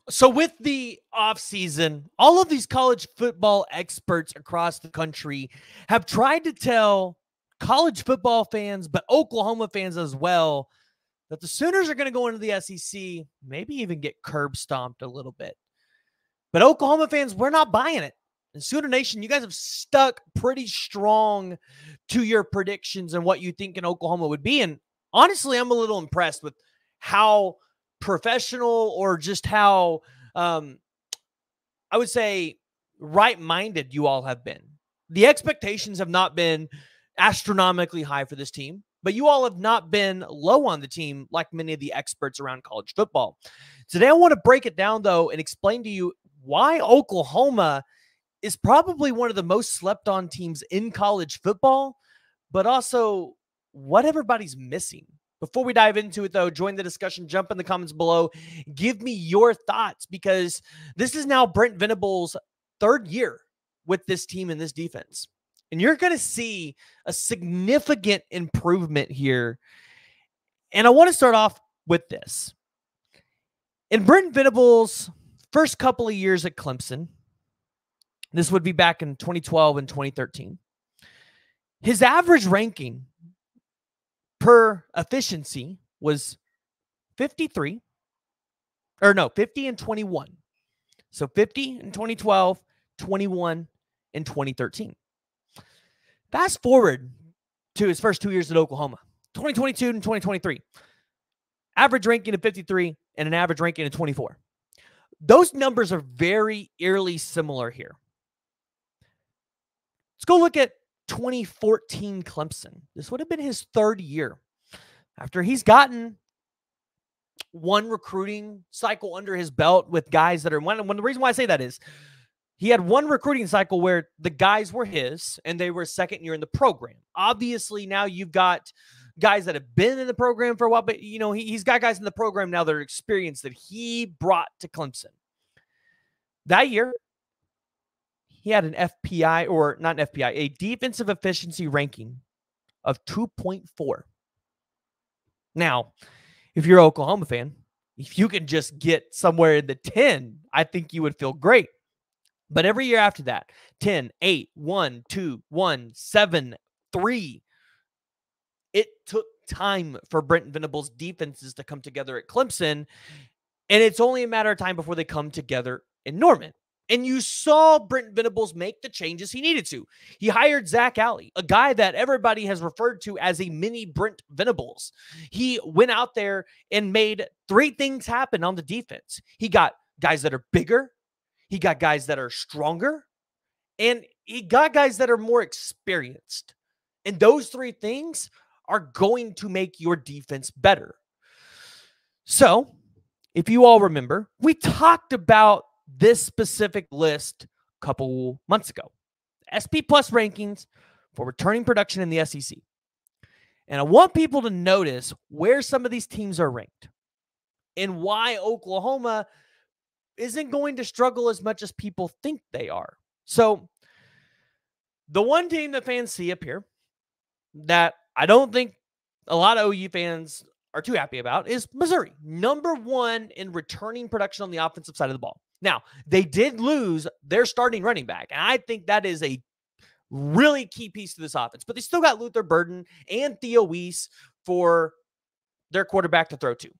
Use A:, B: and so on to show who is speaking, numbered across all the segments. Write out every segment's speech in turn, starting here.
A: So with the offseason, all of these college football experts across the country have tried to tell college football fans, but Oklahoma fans as well, that the Sooners are going to go into the SEC, maybe even get curb stomped a little bit. But Oklahoma fans, we're not buying it. And Sooner Nation, you guys have stuck pretty strong to your predictions and what you think in Oklahoma would be. And honestly, I'm a little impressed with how professional or just how, I would say, right-minded you all have been. The expectations have not been astronomically high for this team, but you all have not been low on the team like many of the experts around college football. Today, I want to break it down, though, and explain to you why Oklahoma is probably one of the most slept on teams in college football, but also what everybody's missing. Before we dive into it, though, join the discussion, jump in the comments below, give me your thoughts, because this is now Brent Venables' third year with this team and this defense. And you're going to see a significant improvement here. And I want to start off with this. In Brent Venables' first couple of years at Clemson, this would be back in 2012 and 2013, his average ranking per efficiency was 50 and 21. So 50 in 2012, 21 in 2013. Fast forward to his first 2 years at Oklahoma, 2022 and 2023. Average ranking of 53 and an average ranking of 24. Those numbers are very eerily similar here. Let's go look at 2014 Clemson. This would have been his third year after he's gotten one recruiting cycle under his belt with guys that are the reason why I say that is he had one recruiting cycle where the guys were his and they were second year in the program. Obviously, now you've got guys that have been in the program for a while, but he's got guys in the program now that are experienced that he brought to Clemson. That year, he had an FPI, or not an FPI, a defensive efficiency ranking of 2.4. Now, if you're an Oklahoma fan, if you can just get somewhere in the 10, I think you would feel great. But every year after that, 10, 8, 1, 2, 1, 7, 3. It took time for Brent Venables' defenses to come together at Clemson, and it's only a matter of time before they come together in Norman. And you saw Brent Venables make the changes he needed to. He hired Zach Alley, a guy that everybody has referred to as a mini Brent Venables. He went out there and made three things happen on the defense. He got guys that are bigger, he got guys that are stronger, and he got guys that are more experienced. And those three things are going to make your defense better. So, if you all remember, we talked about this specific list a couple months ago. SP Plus rankings for returning production in the SEC. And I want people to notice where some of these teams are ranked and why Oklahoma isn't going to struggle as much as people think they are. So, the one team that fans see up here that I don't think a lot of OU fans are too happy about is Missouri. Number one in returning production on the offensive side of the ball. Now, they did lose their starting running back, and I think that is a really key piece to this offense. But they still got Luther Burden and Theo Weiss for their quarterback to throw to.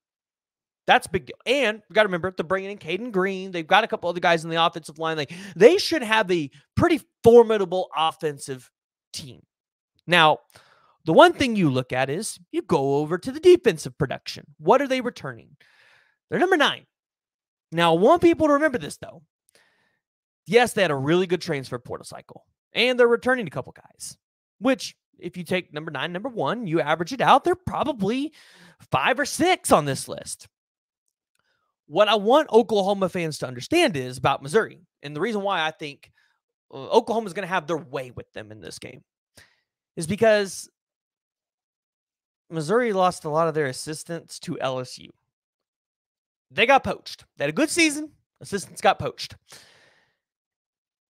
A: That's a big deal. And we got to remember, they're bringing in Caden Green. They've got a couple other guys in the offensive line. They should have a pretty formidable offensive team. Now, the one thing you look at is you go over to the defensive production. What are they returning? They're number 9. Now, I want people to remember this, though. Yes, they had a really good transfer portal cycle, and they're returning a couple guys, which, if you take number 9, number 1, you average it out, they're probably 5 or 6 on this list. What I want Oklahoma fans to understand is about Missouri, and the reason why I think Oklahoma is going to have their way with them in this game is because Missouri lost a lot of their assistants to LSU. They got poached. They had a good season. Assistants got poached.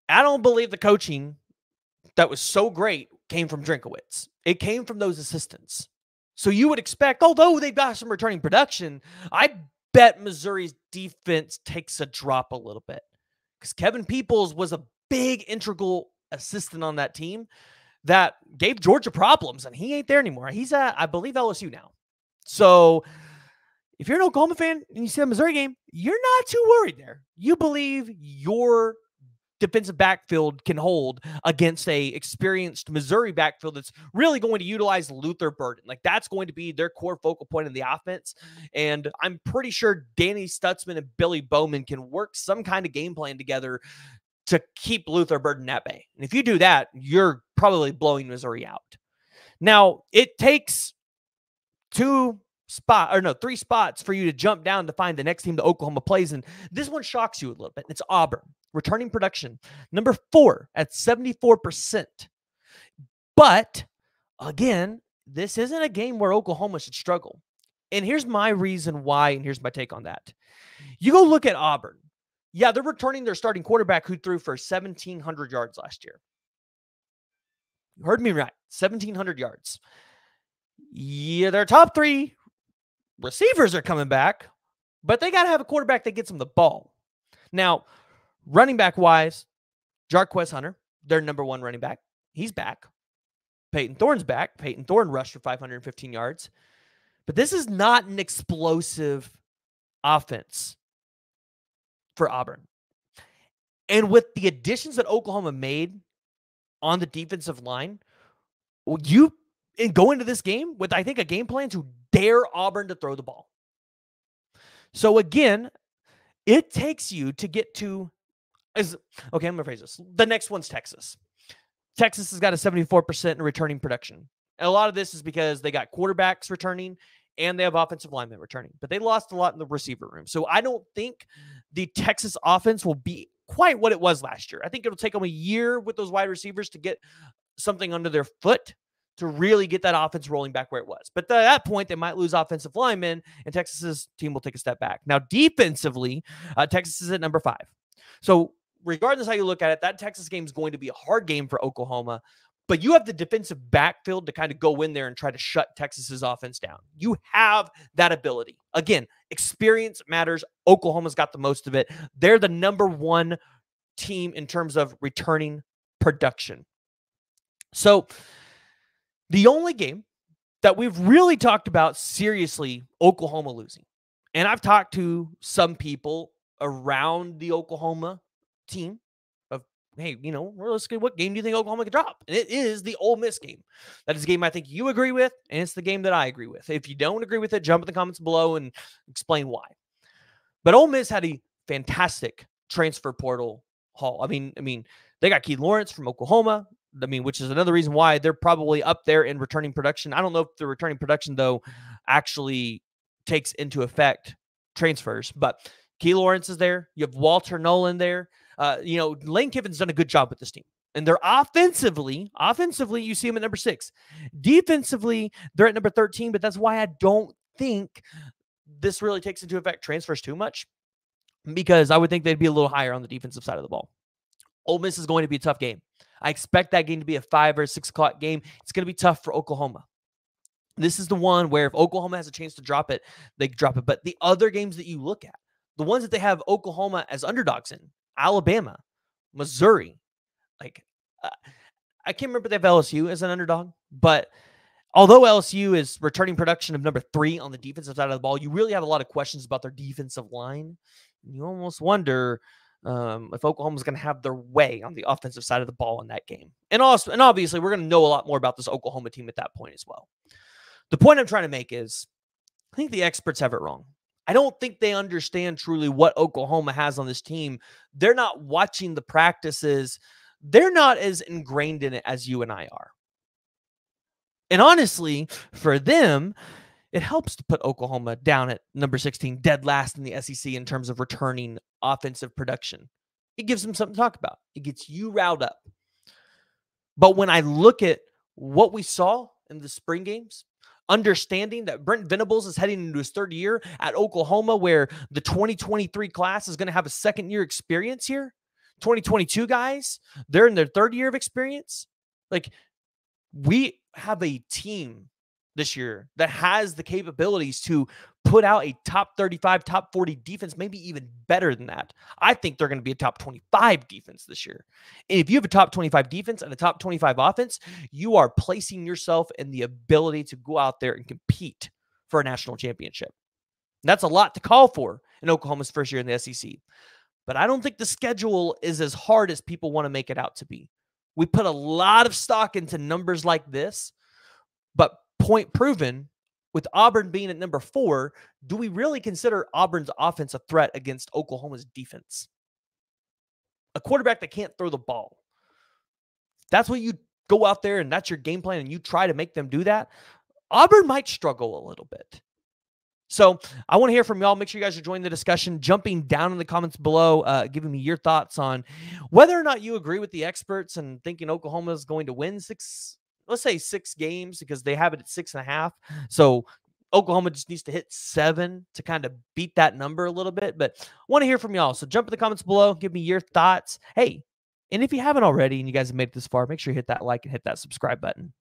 A: I don't believe the coaching that was so great came from Drinkowitz. It came from those assistants. So you would expect, although they've got some returning production, I bet Missouri's defense takes a drop a little bit because Kevin Peoples was a big integral assistant on that team that gave Georgia problems, and he ain't there anymore. He's at, I believe, LSU now. So if you're an Oklahoma fan and you see a Missouri game, you're not too worried there. You believe your defensive backfield can hold against a experienced Missouri backfield that's really going to utilize Luther Burden. Like, that's going to be their core focal point in the offense. And I'm pretty sure Danny Stutzman and Billy Bowman can work some kind of game plan together to keep Luther Burden at bay. And if you do that, you're probably blowing Missouri out. Now, it takes three spots for you to jump down to find the next team that Oklahoma plays. And this one shocks you a little bit. It's Auburn. Returning production, number 4 at 74%. But again, this isn't a game where Oklahoma should struggle. And here's my reason why, and here's my take on that. You go look at Auburn. Yeah, they're returning their starting quarterback who threw for 1,700 yards last year. You heard me right. 1,700 yards. Yeah, their top 3 receivers are coming back, but they got to have a quarterback that gets them the ball. Now, running back wise, Jarquez Hunter, their number 1 running back, he's back. Peyton Thorne's back. Peyton Thorne rushed for 515 yards. But this is not an explosive offense for Auburn. And with the additions that Oklahoma made on the defensive line, you go into this game with, I think, a game plan to dare Auburn to throw the ball. So again, it takes you to get to, okay, I'm going to phrase this. The next one's Texas. Texas has got a 74% in returning production. And a lot of this is because they got quarterbacks returning and they have offensive linemen returning. But they lost a lot in the receiver room. So I don't think the Texas offense will be quite what it was last year. I think it'll take them a year with those wide receivers to get something under their foot to really get that offense rolling back where it was. But at that point, they might lose offensive linemen, and Texas's team will take a step back. Now, defensively, Texas is at number 5. So regardless how you look at it, that Texas game is going to be a hard game for Oklahoma, but you have the defensive backfield to kind of go in there and try to shut Texas's offense down. You have that ability. Again, experience matters. Oklahoma's got the most of it. They're the number 1 team in terms of returning production. So the only game that we've really talked about seriously, Oklahoma losing. And I've talked to some people around the Oklahoma team of, hey, realistically, what game do you think Oklahoma could drop? And it is the Ole Miss game. That is a game I think you agree with, and it's the game that I agree with. If you don't agree with it, jump in the comments below and explain why. But Ole Miss had a fantastic transfer portal haul. I mean, they got Keith Lawrence from Oklahoma, which is another reason why they're probably up there in returning production. I don't know if the returning production, though, actually takes into effect transfers, but Key Lawrence is there. You have Walter Nolan there. Lane Kiffin's done a good job with this team. And they're offensively, you see them at number 6. Defensively, they're at number 13, but that's why I don't think this really takes into effect transfers too much, because I would think they'd be a little higher on the defensive side of the ball. Ole Miss is going to be a tough game. I expect that game to be a 5 or 6 o'clock game. It's going to be tough for Oklahoma. This is the one where if Oklahoma has a chance to drop it, they can drop it. But the other games that you look at, the ones that they have Oklahoma as underdogs in, Alabama, Missouri, I can't remember if they have LSU as an underdog, but although LSU is returning production of number 3 on the defensive side of the ball, you really have a lot of questions about their defensive line. You almost wonder if Oklahoma's going to have their way on the offensive side of the ball in that game. And obviously, we're going to know a lot more about this Oklahoma team at that point as well. The point I'm trying to make is, I think the experts have it wrong. I don't think they understand truly what Oklahoma has on this team. They're not watching the practices. They're not as ingrained in it as you and I are. And honestly, for them, it helps to put Oklahoma down at number 16, dead last in the SEC in terms of returning offensive production. It gives them something to talk about. It gets you riled up. But when I look at what we saw in the spring games, understanding that Brent Venables is heading into his 3rd year at Oklahoma, where the 2023 class is going to have a 2nd-year experience here. 2022 guys, they're in their 3rd year of experience. We have a team this year that has the capabilities to put out a top 35, top 40 defense, maybe even better than that. I think they're going to be a top 25 defense this year. And if you have a top 25 defense and a top 25 offense, you are placing yourself in the ability to go out there and compete for a national championship. And that's a lot to call for in Oklahoma's first year in the SEC. But I don't think the schedule is as hard as people want to make it out to be. We put a lot of stock into numbers like this, but point proven, with Auburn being at number 4, do we really consider Auburn's offense a threat against Oklahoma's defense? A quarterback that can't throw the ball. That's what you go out there and that's your game plan and you try to make them do that. Auburn might struggle a little bit. So I want to hear from y'all. Make sure you guys are joining the discussion, jumping down in the comments below, giving me your thoughts on whether or not you agree with the experts and thinking Oklahoma is going to win 6 games, because they have it at 6.5. So Oklahoma just needs to hit 7 to kind of beat that number a little bit. But I want to hear from y'all. So jump in the comments below. Give me your thoughts. Hey, and if you haven't already and you guys have made it this far, make sure you hit that like and hit that subscribe button.